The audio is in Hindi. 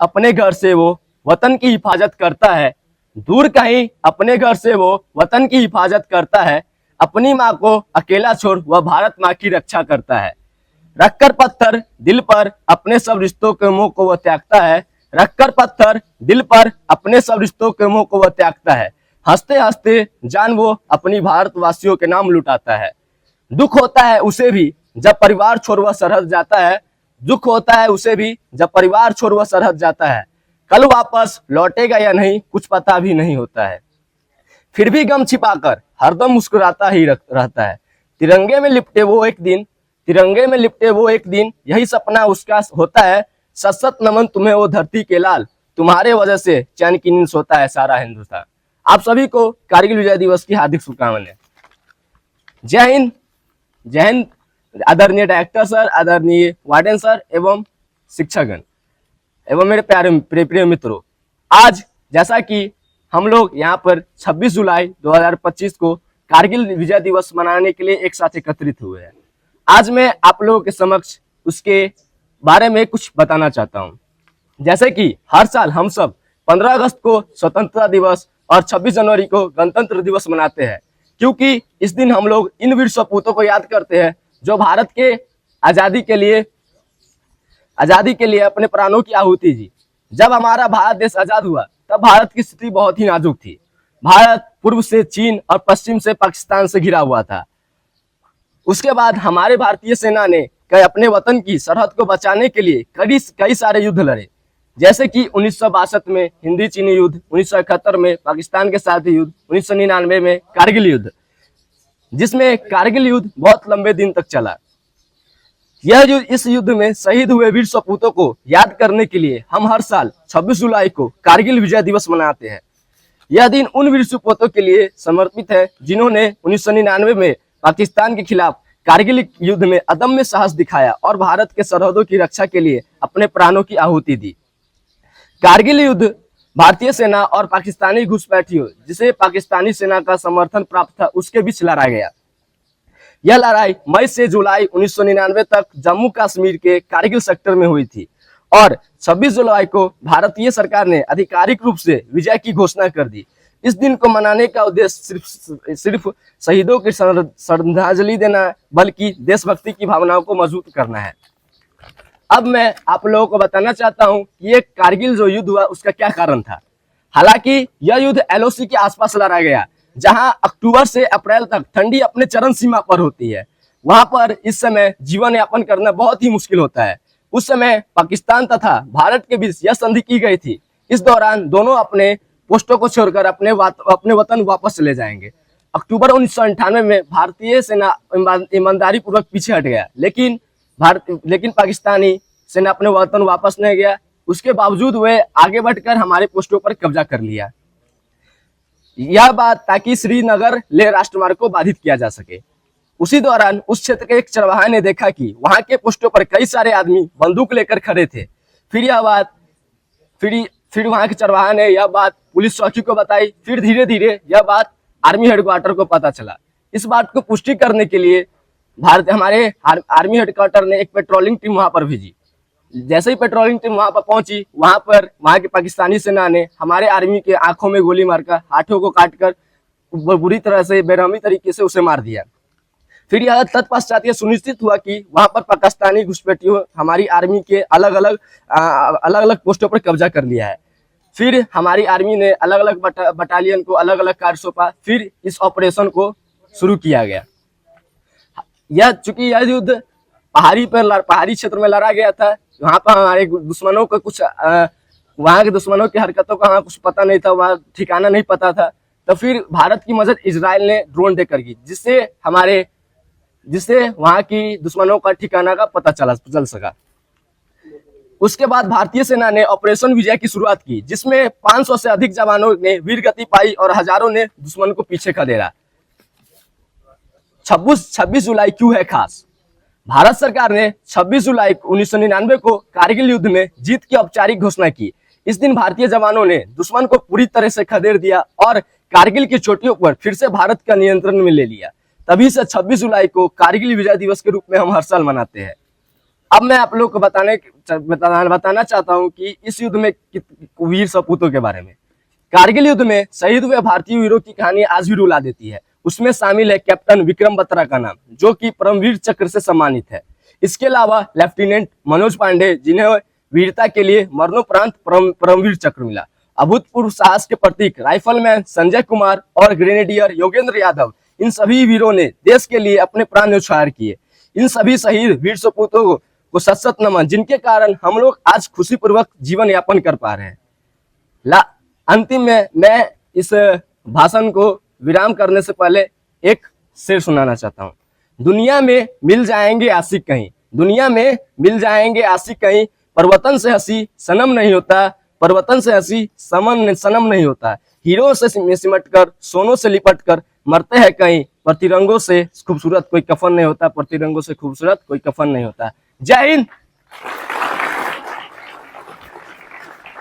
अपने घर से वो वतन की हिफाजत करता है, दूर कहीं अपने घर से वो वतन की हिफाजत करता है, अपनी माँ को अकेला छोड़ वह भारत माँ की रक्षा करता है। रखकर पत्थर दिल पर अपने सब रिश्तों के मोह को वह त्यागता है, रखकर पत्थर दिल पर अपने सब रिश्तों के मोह को वह त्यागता है। हंसते हंसते जान वो अपनी भारतवासियों के नाम लुटाता है। दुख होता है उसे भी जब परिवार छोड़ वह सरहद जाता है, दुख होता है उसे भी जब परिवार छोड़ वह सरहद जाता है। कल वापस लौटेगा या नहीं कुछ पता भी नहीं होता है, फिर भी गम छिपाकर हरदम मुस्कुराता ही रहता है। तिरंगे में लिपटे वो एक दिन, तिरंगे में लिपटे वो एक दिन, यही सपना उसका होता है। सत सत नमन तुम्हें वो धरती के लाल, तुम्हारे वजह से चैन की नींद सोता है सारा हिंदुस्तान। आप सभी को कारगिल विजय दिवस की हार्दिक शुभकामनाएं। जय हिंद, जय हिंद। आदरणीय डायरेक्टर सर, आदरणीय वार्डन सर एवं शिक्षकगण एवं मेरे प्यारे प्रिय मित्रों, आज जैसा कि हम लोग यहाँ पर 26 जुलाई 2025 को कारगिल विजय दिवस मनाने के लिए एक साथ एकत्रित हुए हैं। आज मैं आप लोगों के समक्ष उसके बारे में कुछ बताना चाहता हूँ। जैसे कि हर साल हम सब 15 अगस्त को स्वतंत्रता दिवस और 26 जनवरी को गणतंत्र दिवस मनाते हैं, क्योंकि इस दिन हम लोग इन वीर सपूतों को याद करते हैं जो भारत के आज़ादी के लिए अपने प्राणों की आहुति दी। जब हमारा भारत देश आज़ाद हुआ तब भारत की स्थिति बहुत ही नाजुक थी। भारत पूर्व से चीन और पश्चिम से पाकिस्तान से घिरा हुआ था। उसके बाद हमारे भारतीय सेना ने अपने वतन की सरहद को बचाने के लिए कई सारे युद्ध लड़े, जैसे कि 1962 में हिंदी चीनी युद्ध, 1971 में पाकिस्तान के साथ युद्ध, 1999 में कारगिल युद्ध, जिसमें कारगिल युद्ध बहुत लंबे दिन तक चला। इस युद्ध में शहीद हुए वीर सपूतों को याद करने के लिए हम हर साल 26 जुलाई को कारगिल विजय दिवस मनाते हैं। यह दिन उन वीर सपूतों के लिए समर्पित है जिन्होंने 1999 में पाकिस्तान के खिलाफ कारगिल युद्ध में अदम्य साहस दिखाया और भारत के सरहदों की रक्षा के लिए अपने प्राणों की आहुति दी। कारगिल युद्ध भारतीय सेना और पाकिस्तानी घुसपैठियों, जिसे पाकिस्तानी सेना का समर्थन प्राप्त था, उसके बीच लड़ा गया। यह लड़ाई मई से जुलाई 1999 तक जम्मू कश्मीर के कारगिल सेक्टर में हुई थी और 26 जुलाई को भारतीय सरकार ने आधिकारिक रूप से विजय की घोषणा कर दी। इस दिन को मनाने का उद्देश्य सिर्फ शहीदों की श्रद्धांजलि देना, बल्कि देशभक्ति की भावनाओं को मजबूत करना है। अब मैं आप लोगों को बताना चाहता हूं कि ये कारगिल जो युद्ध हुआ उसका क्या कारण था। हालांकि यह युद्ध एलओसी के आसपास लड़ा गया, जहां अक्टूबर से अप्रैल तक ठंडी अपने चरम सीमा पर होती है। वहां पर इस समय जीवन यापन करना बहुत ही मुश्किल होता है। उस समय पाकिस्तान तथा भारत के बीच यह संधि की गई थी। इस दौरान दोनों अपने पोस्टों को छोड़कर अपने वतन वापस चले जाएंगे। अक्टूबर 1998 में भारतीय सेना ईमानदारी पूर्वक पीछे हट गया, लेकिन पाकिस्तानी सेना अपने वतन वापस नहीं गया। उसके बावजूद वे आगे बढ़कर हमारे पोस्टों पर कब्जा कर लिया। यह बात ताकि श्रीनगर लेह राष्ट्रमार्ग को बाधित किया जा सके। उसी दौरान उस क्षेत्र के एक चरवाहा ने देखा कि वहां के पोस्टों पर कई सारे आदमी बंदूक लेकर खड़े थे। फिर वहां के चरवाहा ने यह बात पुलिस चौकी को बताई। फिर धीरे धीरे यह बात आर्मी हेडक्वार्टर को पता चला। इस बात को पुष्टि करने के लिए हमारे आर्मी हेडक्वार्टर ने एक पेट्रोलिंग टीम वहां पर भेजी। जैसे ही पेट्रोलिंग टीम वहां पर पहुंची, वहां की पाकिस्तानी सेना ने हमारे आर्मी के आंखों में गोली मारकर, हाथों को काटकर बुरी तरह से बेरहमी तरीके से उसे मार दिया। फिर यह तत्पश्चात यह सुनिश्चित हुआ कि वहां पर पाकिस्तानी घुसपैठियों हमारी आर्मी के अलग अलग पोस्टों पर कब्जा कर लिया है। फिर हमारी आर्मी ने अलग अलग बटालियन को अलग अलग कार्य सौंपा। फिर इस ऑपरेशन को शुरू किया गया। चूंकि यह युद्ध पहाड़ी क्षेत्र में लड़ा गया था, वहां पर हमारे दुश्मनों को वहां के दुश्मनों की हरकतों का कुछ पता नहीं था, वहां ठिकाना नहीं पता था। तो फिर भारत की मदद इजराइल ने ड्रोन देकर की, जिससे वहां की दुश्मनों का ठिकाना का पता चल सका। उसके बाद भारतीय सेना ने ऑपरेशन विजय की शुरुआत की, जिसमें 500 से अधिक जवानों ने वीरगति पाई और हजारों ने दुश्मन को पीछे खदेड़ा। 26 जुलाई क्यों है खास? भारत सरकार ने 26 जुलाई 1999 को कारगिल युद्ध में जीत की औपचारिक घोषणा की। इस दिन भारतीय जवानों ने दुश्मन को पूरी तरह से खदेड़ दिया और कारगिल की चोटियों पर फिर से भारत का नियंत्रण में ले लिया। तभी से 26 जुलाई को कारगिल विजय दिवस के रूप में हम हर साल मनाते हैं। अब मैं आप लोग को बताना चाहता हूं कि इस युद्ध में वीर सपूतों के बारे में। कारगिल युद्ध में शहीद हुए भारतीय वीरों की कहानी आज भी रुला देती है। उसमें शामिल है कैप्टन विक्रम बत्रा का नाम, जो कि परमवीर चक्र से सम्मानित है। इसके अलावा लेफ्टिनेंट मनोज पांडे, जिन्हें वीरता के लिए मरणोपरांत परमवीर चक्र मिला। अभूतपूर्व साहस के प्रतीक राइफलमैन संजय कुमार और ग्रेनेडियर योगेंद्र यादव, इन सभी वीरों ने देश के लिए अपने प्राण न्यौछावर किए। इन सभी शहीद वीर सपूतों को सत सत नमन, जिनके कारण हम लोग आज खुशीपूर्वक जीवन यापन कर पा रहे हैं। अंतिम में मैं इस भाषण को विराम करने से पहले एक शेर सुनाना चाहता हूँ। दुनिया में मिल जाएंगे आशिक कहीं, दुनिया में मिल जाएंगे आशिक कहीं, परवतन से हंसी सनम नहीं होता, परवतन से हंसी सनम नहीं होता। हीरो से सिमट कर, सोनों से लिपट कर मरते हैं कहीं, पर तिरंगों से खूबसूरत कोई कफन नहीं होता, पर तिरंगों से खूबसूरत कोई कफन नहीं होता। जय हिंद।